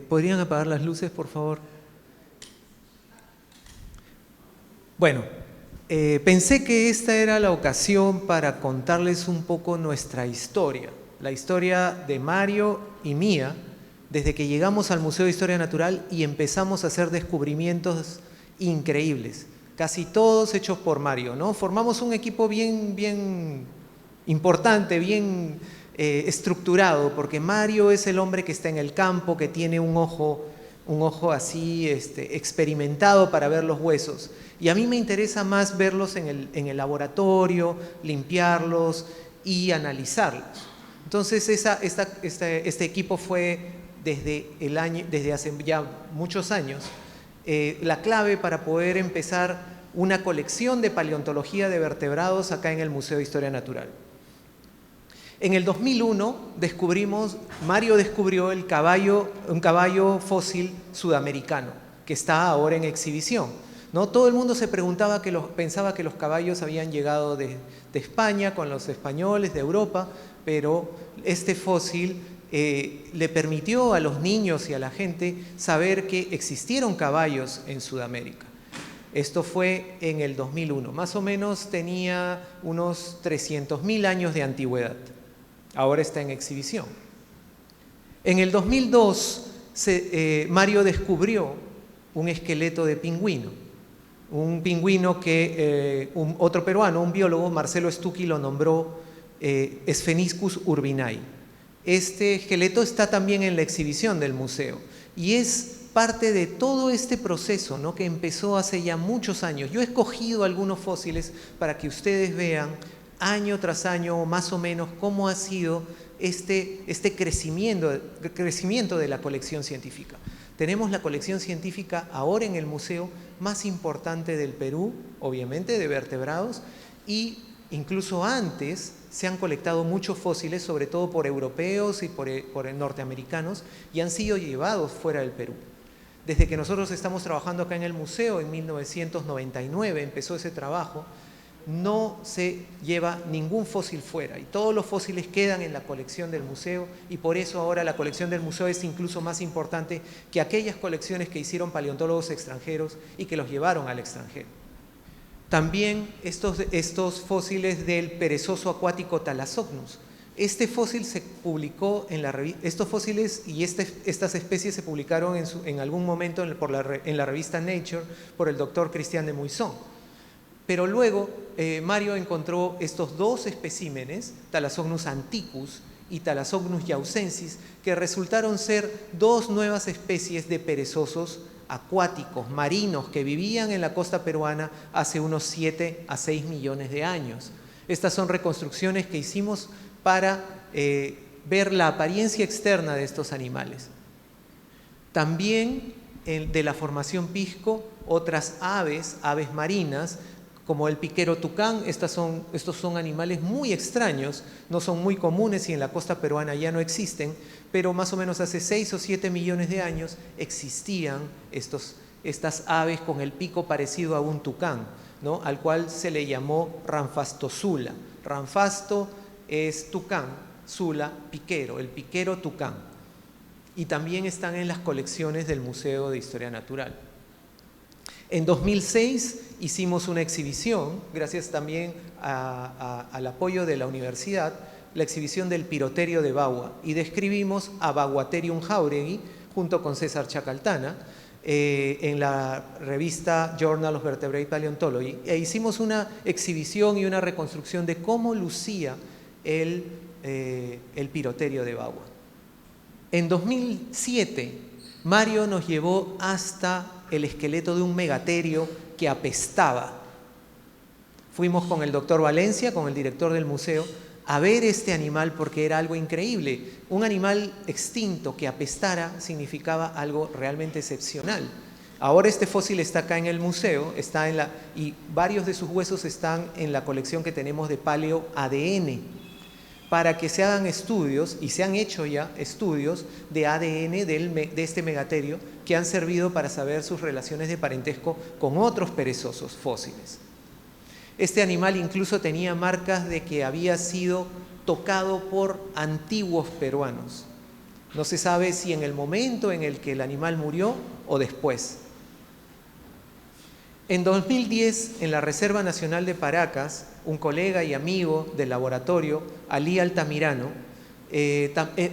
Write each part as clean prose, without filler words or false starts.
¿Podrían apagar las luces, por favor? Bueno, pensé que esta era la ocasión para contarles un poco nuestra historia, la historia de Mario y mía, desde que llegamos al Museo de Historia Natural y empezamos a hacer descubrimientos increíbles, casi todos hechos por Mario, ¿no? Formamos un equipo bien importante, bien estructurado, porque Mario es el hombre que está en el campo, que tiene un ojo así experimentado para ver los huesos. Y a mí me interesa más verlos en el laboratorio, limpiarlos y analizarlos. Entonces este equipo fue desde hace ya muchos años la clave para poder empezar una colección de paleontología de vertebrados acá en el Museo de Historia Natural. En el 2001 Mario descubrió un caballo fósil sudamericano que está ahora en exhibición, ¿no? Todo el mundo se preguntaba pensaba que los caballos habían llegado de España con los españoles, de Europa, pero este fósil le permitió a los niños y a la gente saber que existieron caballos en Sudamérica. Esto fue en el 2001, más o menos tenía unos 300.000 años de antigüedad. Ahora está en exhibición. En el 2002, Mario descubrió un esqueleto de pingüino. Un pingüino que otro peruano, un biólogo, Marcelo Stucchi, lo nombró Spheniscus urbinae. Este esqueleto está también en la exhibición del museo y es parte de todo este proceso, ¿no?, que empezó hace ya muchos años. Yo he escogido algunos fósiles para que ustedes vean año tras año, más o menos, cómo ha sido este crecimiento de la colección científica. Tenemos la colección científica ahora en el museo más importante del Perú, obviamente, de vertebrados, y incluso antes se han colectado muchos fósiles, sobre todo por europeos y por norteamericanos, y han sido llevados fuera del Perú. Desde que nosotros estamos trabajando acá en el museo, en 1999 empezó ese trabajo, no se lleva ningún fósil fuera y todos los fósiles quedan en la colección del museo, y por eso ahora la colección del museo es incluso más importante que aquellas colecciones que hicieron paleontólogos extranjeros y que los llevaron al extranjero. También estos fósiles del perezoso acuático Thalassocnus. Este fósil se publicó en la revista, estos fósiles y estas especies se publicaron en algún momento en la revista Nature por el doctor Christian de Muysson. Pero luego Mario encontró estos dos especímenes, Thalassocnus antiquus y Thalassocnus yaucensis, que resultaron ser dos nuevas especies de perezosos acuáticos, marinos, que vivían en la costa peruana hace unos 7 a 6 millones de años. Estas son reconstrucciones que hicimos para ver la apariencia externa de estos animales. También de la formación Pisco, otras aves marinas, como el piquero tucán. Estos son animales muy extraños, no son muy comunes y en la costa peruana ya no existen, pero más o menos hace 6 o 7 millones de años existían estas aves con el pico parecido a un tucán, ¿no?, al cual se le llamó Ramphastosula. Ramphasto es tucán, sula, piquero, el piquero tucán. Y también están en las colecciones del Museo de Historia Natural. En 2006 hicimos una exhibición, gracias también al apoyo de la universidad, la exhibición del Piroterio de Bagua, y describimos a Baguatherium jauregui junto con César Chacaltana en la revista Journal of Vertebrate Paleontology, e hicimos una exhibición y una reconstrucción de cómo lucía el Piroterio de Bagua. En 2007 Mario nos llevó hasta el esqueleto de un megaterio que apestaba. Fuimos con el doctor Valencia, con el director del museo, a ver este animal porque era algo increíble. Un animal extinto que apestara significaba algo realmente excepcional. Ahora este fósil está acá en el museo, y varios de sus huesos están en la colección que tenemos de paleo ADN, para que se hagan estudios, y se han hecho ya estudios de ADN de este megaterio que han servido para saber sus relaciones de parentesco con otros perezosos fósiles. Este animal incluso tenía marcas de que había sido tocado por antiguos peruanos. No se sabe si en el momento en el que el animal murió o después. En 2010, en la Reserva Nacional de Paracas, un colega y amigo del laboratorio, Ali Altamirano,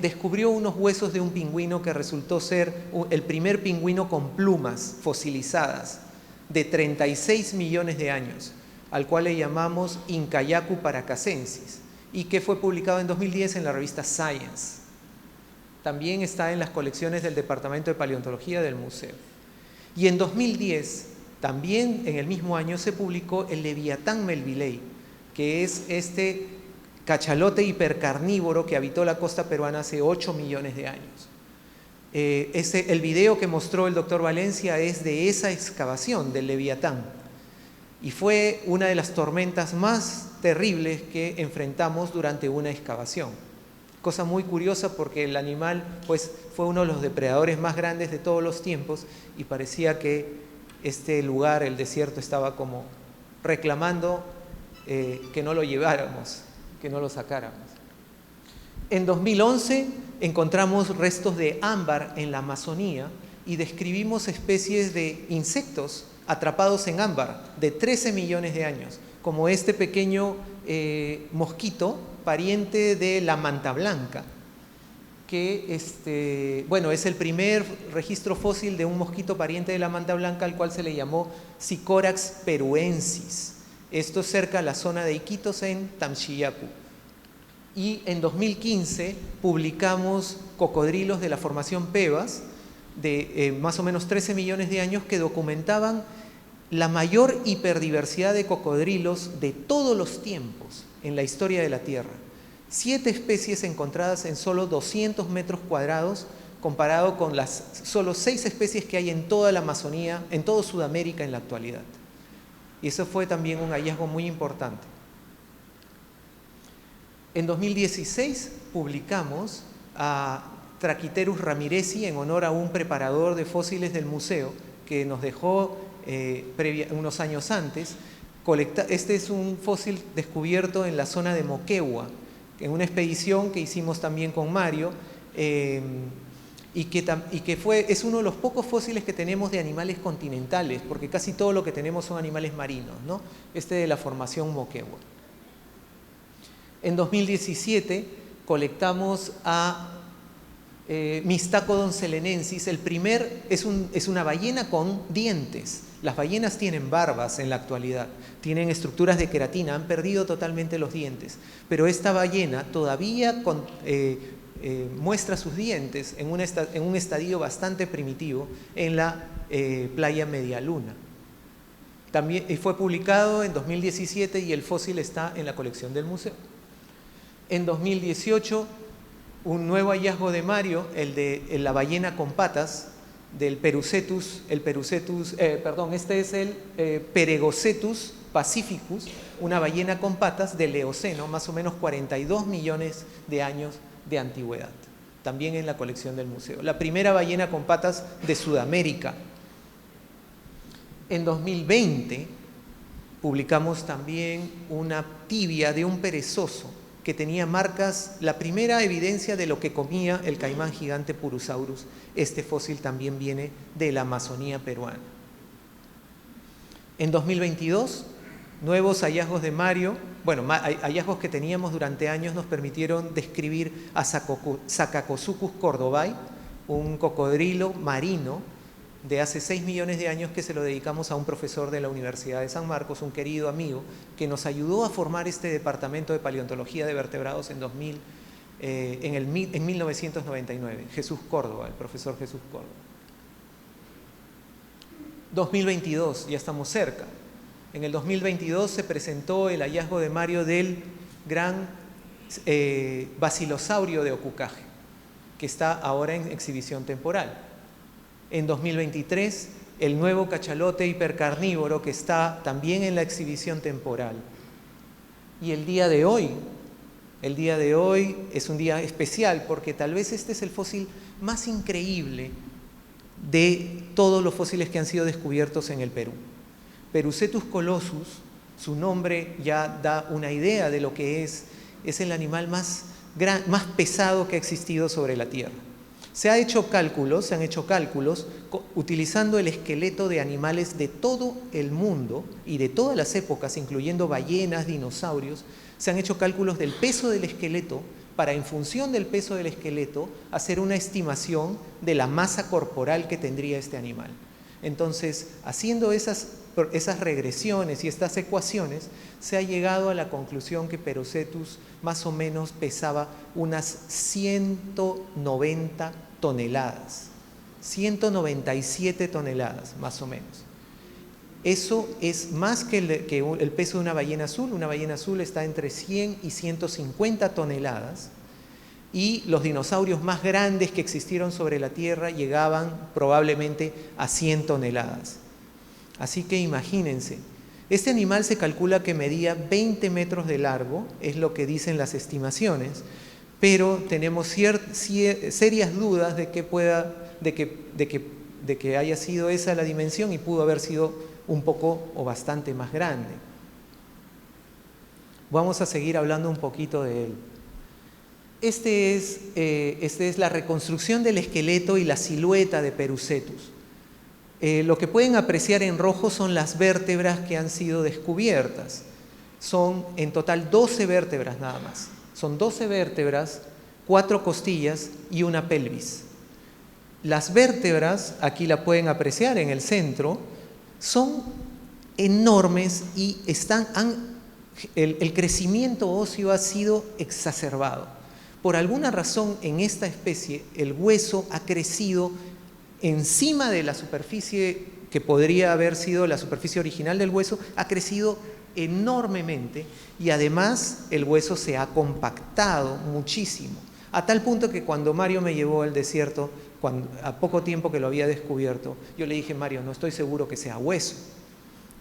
descubrió unos huesos de un pingüino que resultó ser el primer pingüino con plumas fosilizadas de 36 millones de años, al cual le llamamos Incayacu paracacensis, y que fue publicado en 2010 en la revista Science. También está en las colecciones del Departamento de Paleontología del museo. Y en 2010, también en el mismo año, se publicó el Leviatán melvillei, que es este cachalote hipercarnívoro que habitó la costa peruana hace 8 millones de años. El video que mostró el doctor Valencia es de esa excavación del Leviatán, y fue una de las tormentas más terribles que enfrentamos durante una excavación. Cosa muy curiosa porque el animal pues, fue uno de los depredadores más grandes de todos los tiempos, y parecía que este lugar, el desierto, estaba como reclamando que no lo lleváramos, que no lo sacáramos. En 2011 encontramos restos de ámbar en la Amazonía y describimos especies de insectos atrapados en ámbar de 13 millones de años, como este pequeño mosquito pariente de la manta blanca, que bueno, es el primer registro fósil de un mosquito pariente de la manta blanca, al cual se le llamó Sycorax peruensis. Esto es cerca a la zona de Iquitos, en Tamchiyacu. Y en 2015 publicamos cocodrilos de la formación Pebas, de más o menos 13 millones de años, que documentaban la mayor hiperdiversidad de cocodrilos de todos los tiempos en la historia de la Tierra. 7 especies encontradas en solo 200 metros cuadrados, comparado con las solo 6 especies que hay en toda la Amazonía, en toda Sudamérica en la actualidad. Y eso fue también un hallazgo muy importante. En 2016 publicamos a Trachyterus ramirezi en honor a un preparador de fósiles del museo que nos dejó unos años antes. Este es un fósil descubierto en la zona de Moquegua, en una expedición que hicimos también con Mario, y que es uno de los pocos fósiles que tenemos de animales continentales, porque casi todo lo que tenemos son animales marinos, ¿no? Este de la formación Moquegua. En 2017 colectamos a Mystacodon selenensis. El primer es una ballena con dientes. Las ballenas tienen barbas en la actualidad, tienen estructuras de queratina, han perdido totalmente los dientes, pero esta ballena todavía muestra sus dientes en un estadio bastante primitivo en la playa Medialuna. También fue publicado en 2017 y el fósil está en la colección del museo. En 2018, un nuevo hallazgo de Mario, el de la ballena con patas, del Perucetus, este es el Peregocetus pacificus, una ballena con patas del Eoceno, más o menos 42 millones de años de antigüedad, también en la colección del museo. La primera ballena con patas de Sudamérica. En 2020 publicamos también una tibia de un perezoso que tenía marcas, la primera evidencia de lo que comía el caimán gigante Purusaurus. Este fósil también viene de la Amazonía peruana. En 2022, nuevos hallazgos de Mario, bueno, hallazgos que teníamos durante años, nos permitieron describir a Sacacosuchus cordobai, un cocodrilo marino de hace 6 millones de años, que se lo dedicamos a un profesor de la Universidad de San Marcos, un querido amigo, que nos ayudó a formar este departamento de paleontología de vertebrados en 1999, Jesús Córdoba, el profesor Jesús Córdoba. 2022, ya estamos cerca. En el 2022 se presentó el hallazgo de Mario del gran basilosaurio de Ocucaje, que está ahora en exhibición temporal. En 2023, el nuevo cachalote hipercarnívoro, que está también en la exhibición temporal. Y el día de hoy es un día especial, porque tal vez este es el fósil más increíble de todos los fósiles que han sido descubiertos en el Perú. Perucetus colossus, su nombre ya da una idea de lo que es el animal más pesado que ha existido sobre la Tierra. Se han hecho cálculos utilizando el esqueleto de animales de todo el mundo y de todas las épocas, incluyendo ballenas, dinosaurios. Se han hecho cálculos del peso del esqueleto para, en función del peso del esqueleto, hacer una estimación de la masa corporal que tendría este animal. Entonces, haciendo esas regresiones y estas ecuaciones, se ha llegado a la conclusión que Perucetus más o menos pesaba unas 190 toneladas, 197 toneladas más o menos. Eso es más que el peso de una ballena azul. Una ballena azul está entre 100 y 150 toneladas. Y los dinosaurios más grandes que existieron sobre la Tierra llegaban probablemente a 100 toneladas. Así que imagínense, este animal se calcula que medía 20 metros de largo, es lo que dicen las estimaciones, pero tenemos serias dudas de que haya sido esa la dimensión y pudo haber sido un poco o bastante más grande. Vamos a seguir hablando un poquito de él. Este es la reconstrucción del esqueleto y la silueta de Perucetus. Lo que pueden apreciar en rojo son las vértebras que han sido descubiertas. Son en total 12 vértebras nada más. Son 12 vértebras, 4 costillas y una pelvis. Las vértebras, aquí la pueden apreciar en el centro, son enormes y el crecimiento óseo ha sido exacerbado. Por alguna razón en esta especie el hueso ha crecido encima de la superficie que podría haber sido la superficie original del hueso, ha crecido enormemente y además el hueso se ha compactado muchísimo, a tal punto que cuando Mario me llevó al desierto, a poco tiempo que lo había descubierto, yo le dije: Mario, no estoy seguro que sea hueso.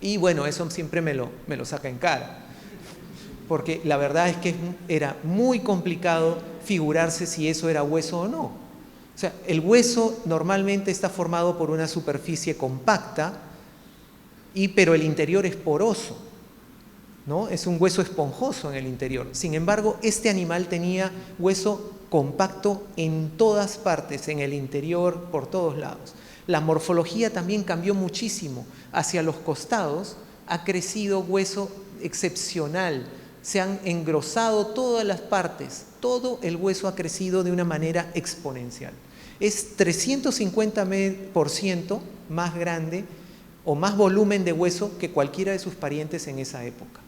Y bueno, eso siempre me lo saca en cara, porque la verdad es que era muy complicado figurarse si eso era hueso o no. O sea, el hueso normalmente está formado por una superficie compacta, pero el interior es poroso, ¿no? Es un hueso esponjoso en el interior. Sin embargo, este animal tenía hueso compacto en todas partes, en el interior, por todos lados. La morfología también cambió muchísimo. Hacia los costados ha crecido hueso excepcional. Se han engrosado todas las partes, todo el hueso ha crecido de una manera exponencial. Es 350% más grande o más volumen de hueso que cualquiera de sus parientes en esa época.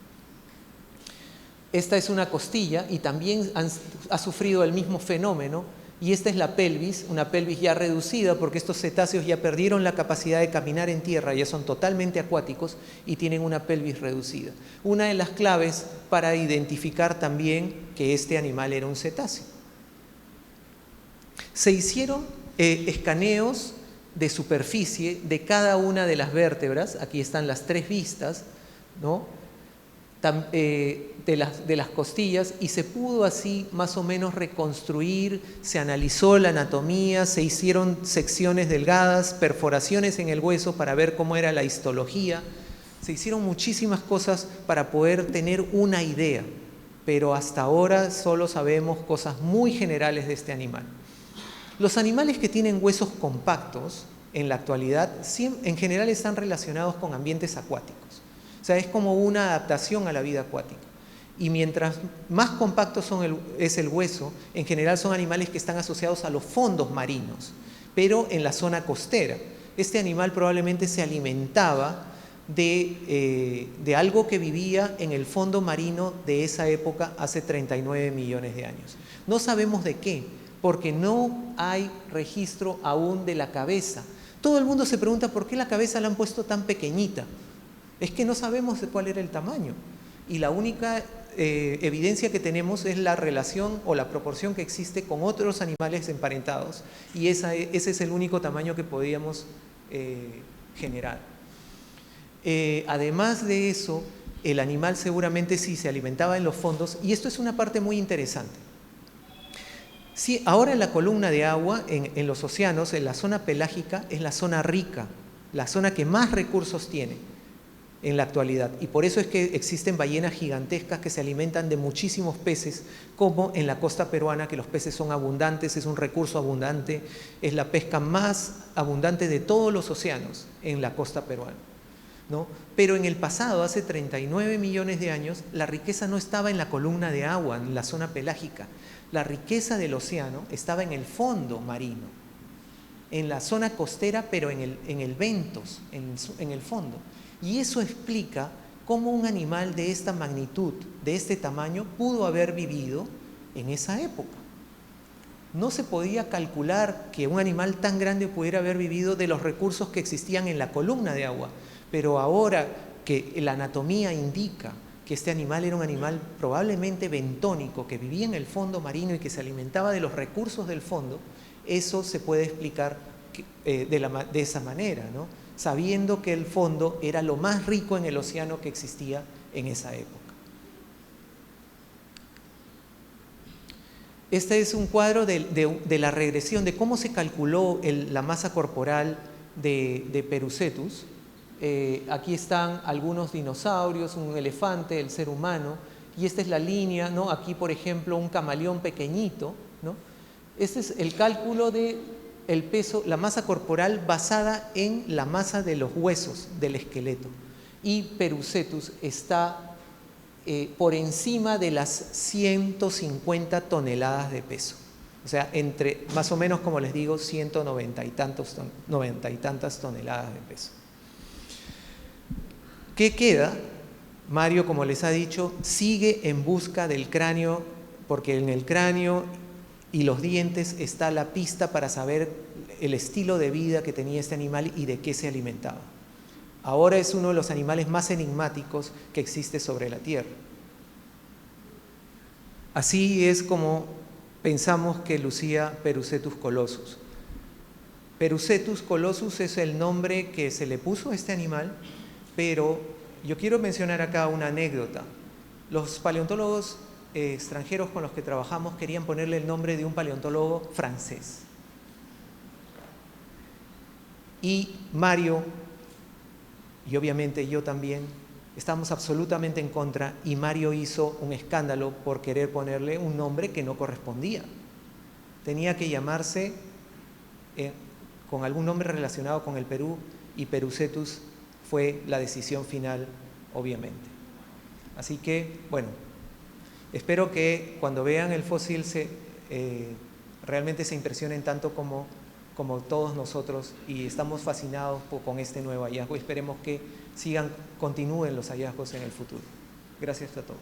Esta es una costilla y también ha sufrido el mismo fenómeno, y esta es la pelvis, una pelvis ya reducida porque estos cetáceos ya perdieron la capacidad de caminar en tierra, ya son totalmente acuáticos y tienen una pelvis reducida. Una de las claves para identificar también que este animal era un cetáceo. Se hicieron escaneos de superficie de cada una de las vértebras, aquí están las 3 vistas, ¿no? De las costillas, y se pudo así más o menos reconstruir, se analizó la anatomía, se hicieron secciones delgadas, perforaciones en el hueso para ver cómo era la histología, se hicieron muchísimas cosas para poder tener una idea, pero hasta ahora solo sabemos cosas muy generales de este animal. Los animales que tienen huesos compactos en la actualidad en general están relacionados con ambientes acuáticos. O sea, es como una adaptación a la vida acuática. Y mientras más compacto es el hueso, en general son animales que están asociados a los fondos marinos, pero en la zona costera. Este animal probablemente se alimentaba de algo que vivía en el fondo marino de esa época hace 39 millones de años. No sabemos de qué, porque no hay registro aún de la cabeza. Todo el mundo se pregunta por qué la cabeza la han puesto tan pequeñita. Es que no sabemos de cuál era el tamaño. Y la única evidencia que tenemos es la relación o la proporción que existe con otros animales emparentados. Y ese es el único tamaño que podíamos generar. Además de eso, el animal seguramente sí se alimentaba en los fondos. Y esto es una parte muy interesante. Sí, ahora en la columna de agua, en los océanos, en la zona pelágica, es la zona rica, la zona que más recursos tiene. en la actualidad. Y por eso es que existen ballenas gigantescas que se alimentan de muchísimos peces, como en la costa peruana, que los peces son abundantes, es un recurso abundante, es la pesca más abundante de todos los océanos en la costa peruana, ¿no? Pero en el pasado, hace 39 millones de años, la riqueza no estaba en la columna de agua, en la zona pelágica. La riqueza del océano estaba en el fondo marino, en la zona costera, pero en el ventos, en el fondo. Y eso explica cómo un animal de esta magnitud, de este tamaño, pudo haber vivido en esa época. No se podía calcular que un animal tan grande pudiera haber vivido de los recursos que existían en la columna de agua, pero ahora que la anatomía indica que este animal era un animal probablemente bentónico, que vivía en el fondo marino y que se alimentaba de los recursos del fondo, eso se puede explicar de esa manera, ¿no? Sabiendo que el fondo era lo más rico en el océano que existía en esa época. Este es un cuadro de la regresión, de cómo se calculó la masa corporal de Perucetus. Aquí están algunos dinosaurios, un elefante, el ser humano, y esta es la línea, ¿no? Aquí, por ejemplo, un camaleón pequeñito, ¿no? Este es el cálculo de el peso, la masa corporal basada en la masa de los huesos del esqueleto. Y Perucetus está por encima de las 150 toneladas de peso. O sea, entre, más o menos, como les digo, 190 y tantas toneladas de peso. ¿Qué queda? Mario, como les ha dicho, sigue en busca del cráneo, porque en el cráneo y los dientes está la pista para saber el estilo de vida que tenía este animal y de qué se alimentaba. Ahora es uno de los animales más enigmáticos que existe sobre la Tierra. Así es como pensamos que lucía Perucetus colossus. Perucetus colossus es el nombre que se le puso a este animal, pero yo quiero mencionar acá una anécdota. Los paleontólogos extranjeros con los que trabajamos querían ponerle el nombre de un paleontólogo francés. Y Mario, y obviamente yo también, estamos absolutamente en contra, y Mario hizo un escándalo por querer ponerle un nombre que no correspondía. Tenía que llamarse con algún nombre relacionado con el Perú, y Perucetus fue la decisión final, obviamente. Así que, bueno, espero que cuando vean el fósil realmente se impresionen tanto como todos nosotros, y estamos fascinados con este nuevo hallazgo. Esperemos que continúen los hallazgos en el futuro. Gracias a todos.